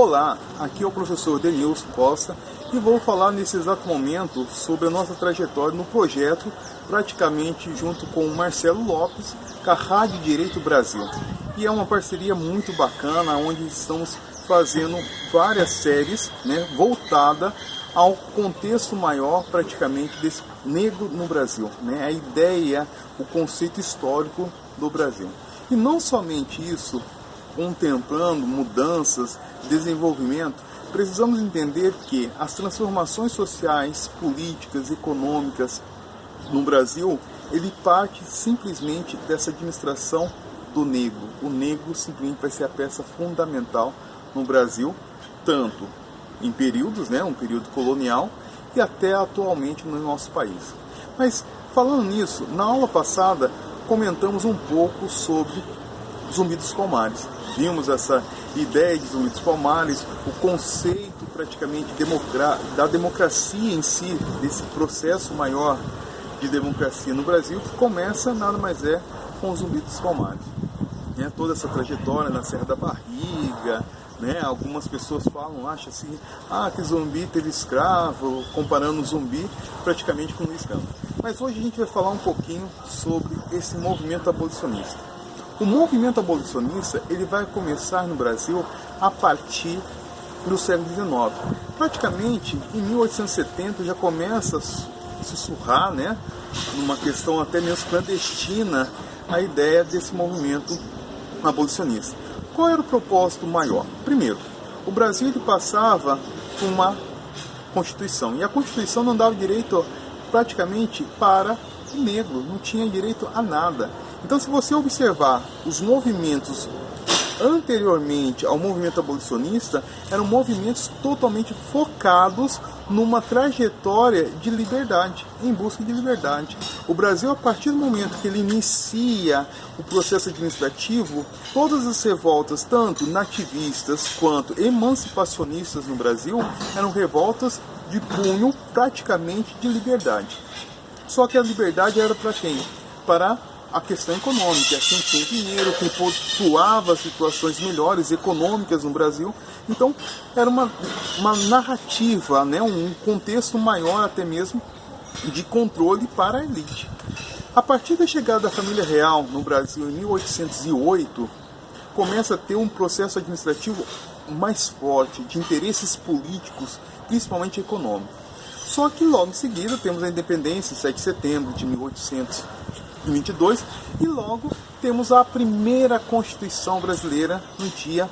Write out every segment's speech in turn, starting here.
Olá, aqui é o professor Denilson Costa e vou falar nesse exato momento sobre a nossa trajetória no projeto, praticamente junto com o Marcelo Lopes, com a Rádio Direito Brasil. E é uma parceria muito bacana, onde estamos fazendo várias séries, voltada ao contexto maior, praticamente, desse negro no Brasil, a ideia, o conceito histórico do Brasil. E não somente isso, contemplando mudanças, desenvolvimento, precisamos entender que as transformações sociais, políticas, econômicas no Brasil, ele parte simplesmente dessa administração do negro. O negro simplesmente vai ser a peça fundamental no Brasil, tanto em períodos, um período colonial, e até atualmente no nosso país. Mas, falando nisso, na aula passada, comentamos um pouco sobre Zumbi dos Palmares. Vimos essa ideia de Zumbi dos Palmares, o conceito praticamente da democracia em si, desse processo maior de democracia no Brasil, que começa nada mais é com o Zumbi dos Palmares. Toda essa trajetória na Serra da Barriga, algumas pessoas acham assim, que Zumbi teve escravo, comparando o Zumbi praticamente com o escravo. Mas hoje a gente vai falar um pouquinho sobre esse movimento abolicionista. O movimento abolicionista, ele vai começar no Brasil a partir do século XIX. Praticamente, em 1870, já começa a sussurrar, numa questão até mesmo clandestina, a ideia desse movimento abolicionista. Qual era o propósito maior? Primeiro, o Brasil ele passava por uma Constituição, e a Constituição não dava direito praticamente para o negro, não tinha direito a nada. Então, se você observar os movimentos anteriormente ao movimento abolicionista, eram movimentos totalmente focados numa trajetória de liberdade, em busca de liberdade. O Brasil, a partir do momento que ele inicia o processo administrativo, todas as revoltas, tanto nativistas quanto emancipacionistas no Brasil, eram revoltas de cunho praticamente de liberdade. Só que a liberdade era para quem? Para a questão econômica, quem tinha dinheiro, quem pontuava situações melhores econômicas no Brasil. Então, era uma narrativa, um contexto maior até mesmo de controle para a elite. A partir da chegada da família real no Brasil em 1808, começa a ter um processo administrativo mais forte, de interesses políticos, principalmente econômicos. Só que logo em seguida temos a independência, 7 de setembro de 1822, e logo temos a primeira Constituição brasileira no dia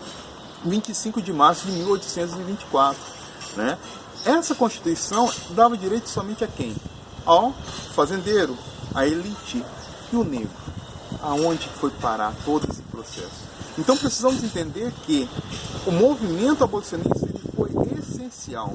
25 de março de 1824. Essa Constituição dava direito somente a quem? Ao fazendeiro, à elite e o negro. Aonde foi parar todo esse processo? Então precisamos entender que o movimento abolicionista ele foi essencial.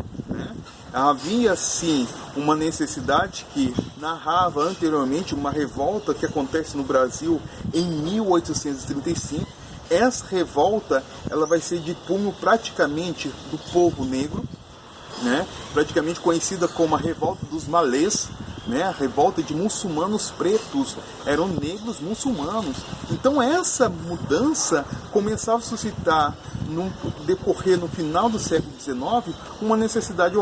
Havia sim uma necessidade que narrava anteriormente uma revolta que acontece no Brasil em 1835. Essa revolta ela vai ser de punho praticamente do povo negro, praticamente conhecida como a revolta dos malês, a revolta de muçulmanos pretos, eram negros muçulmanos. Então essa mudança começava a suscitar, no decorrer no final do século XIX, uma necessidade,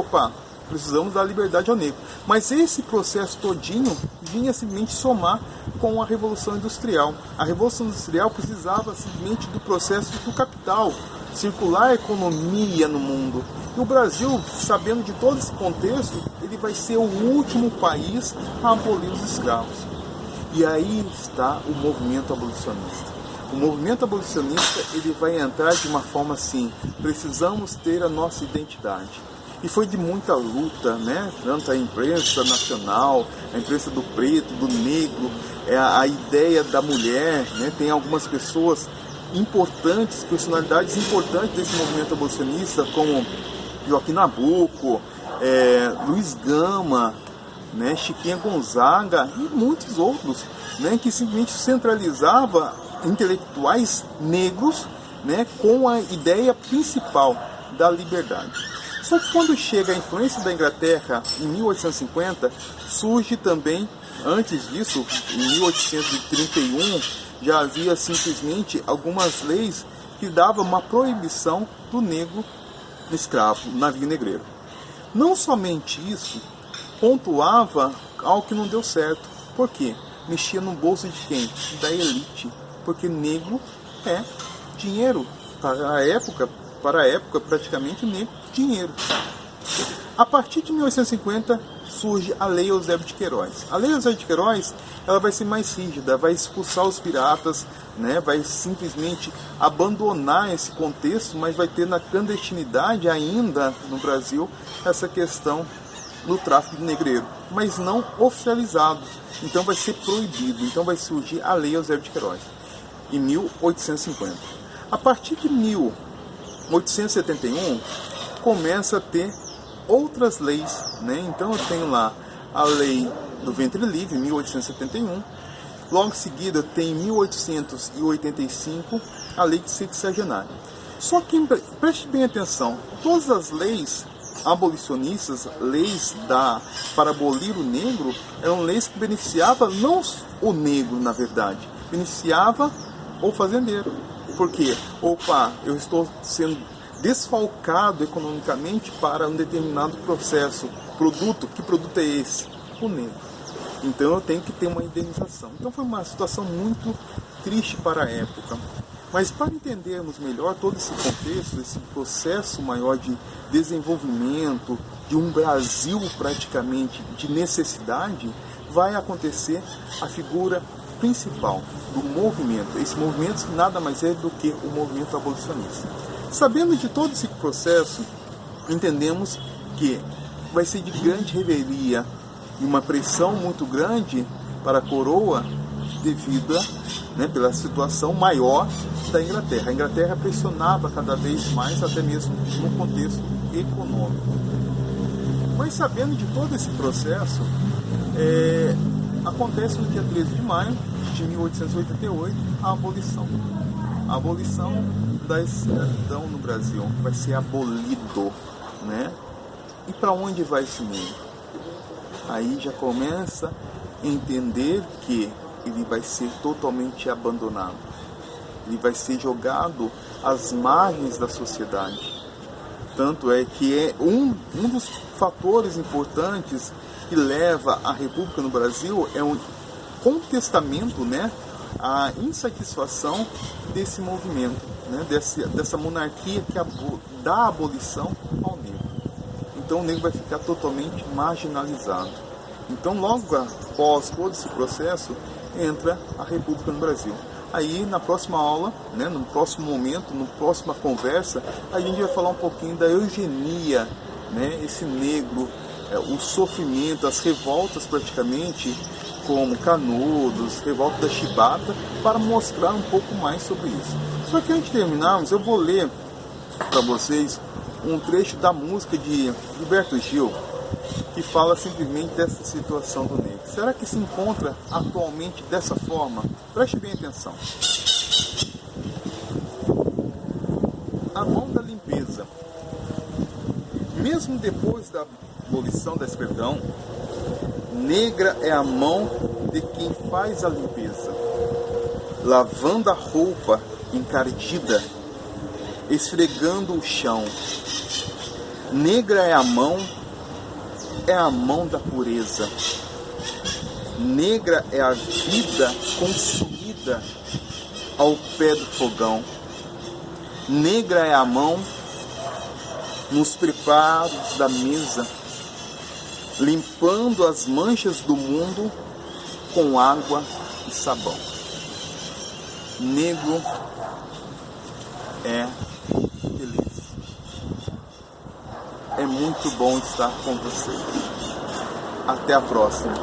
precisamos dar liberdade ao negro. Mas esse processo todinho vinha simplesmente somar com a Revolução Industrial. A Revolução Industrial precisava simplesmente do processo do capital, circular a economia no mundo. E o Brasil, sabendo de todo esse contexto, ele vai ser o último país a abolir os escravos. E aí está o movimento abolicionista. O movimento abolicionista ele vai entrar de uma forma assim, precisamos ter a nossa identidade. E foi de muita luta, tanto a imprensa nacional, a imprensa do preto, do negro, a ideia da mulher, tem algumas pessoas importantes, personalidades importantes desse movimento abolicionista, como Joaquim Nabuco, Luiz Gama, Chiquinha Gonzaga e muitos outros, que simplesmente centralizava intelectuais negros, com a ideia principal da liberdade. Só que quando chega a influência da Inglaterra em 1850, surge também, antes disso, em 1831, já havia simplesmente algumas leis que davam uma proibição do negro escravo, navio negreiro. Não somente isso, pontuava algo que não deu certo. Por quê? Mexia no bolso de quem? Da elite. Porque negro é dinheiro. Para a época praticamente negro, dinheiro. A partir de 1850 surge a Lei Eusébio de Queiroz. A Lei Eusébio de Queiroz, ela vai ser mais rígida, vai expulsar os piratas, né? Vai simplesmente abandonar esse contexto, mas vai ter na clandestinidade ainda no Brasil essa questão do tráfico de negreiro, mas não oficializado. Então vai ser proibido. Então vai surgir a Lei Eusébio de Queiroz, em 1850. A partir de 1871, começa a ter outras leis, né? Então eu tenho lá a Lei do Ventre Livre, em 1871. Logo em seguida tem em 1885 a Lei de Sexagenário. Só que preste bem atenção, todas as leis abolicionistas, leis para abolir o negro, eram leis que beneficiavam não o negro, na verdade, beneficiava o fazendeiro. Por quê? Opa, eu estou sendo desfalcado economicamente para um determinado processo, produto. Que produto é esse? O negro. Então eu tenho que ter uma indenização. Então foi uma situação muito triste para a época. Mas para entendermos melhor todo esse contexto, esse processo maior de desenvolvimento de um Brasil praticamente de necessidade, vai acontecer a figura principal do movimento. Esse movimento nada mais é do que o movimento abolicionista. Sabendo de todo esse processo, entendemos que vai ser de grande revelia e uma pressão muito grande para a coroa devido pela situação maior da Inglaterra. A Inglaterra pressionava cada vez mais, até mesmo no contexto econômico. Mas sabendo de todo esse processo, acontece no dia 13 de maio de 1888 a abolição. A abolição da escravidão no Brasil vai ser abolido, né? E para onde vai esse negro? Aí já começa a entender que ele vai ser totalmente abandonado. Ele vai ser jogado às margens da sociedade. Tanto é que é um dos fatores importantes que leva a República no Brasil é um contestamento, né? A insatisfação desse movimento, né? dessa monarquia que dá a abolição ao negro. Então o negro vai ficar totalmente marginalizado. Então logo após todo esse processo entra a República no Brasil. Aí na próxima aula, né, no próximo momento, na próxima conversa, a gente vai falar um pouquinho da eugenia, né, esse negro, o sofrimento, as revoltas praticamente, como Canudos, revolta da Chibata, para mostrar um pouco mais sobre isso. Só que antes de terminarmos, eu vou ler para vocês um trecho da música de Gilberto Gil, que fala simplesmente dessa situação do negro. Será que se encontra atualmente dessa forma? Preste bem atenção. A mão da limpeza. Mesmo depois da abolição da escravidão, negra é a mão de quem faz a limpeza, lavando a roupa encardida, esfregando o chão. Negra é a mão da pureza. Negra é a vida consumida ao pé do fogão. Negra é a mão nos preparos da mesa, limpando as manchas do mundo com água e sabão. Negro é feliz. É muito bom estar com vocês. Até a próxima.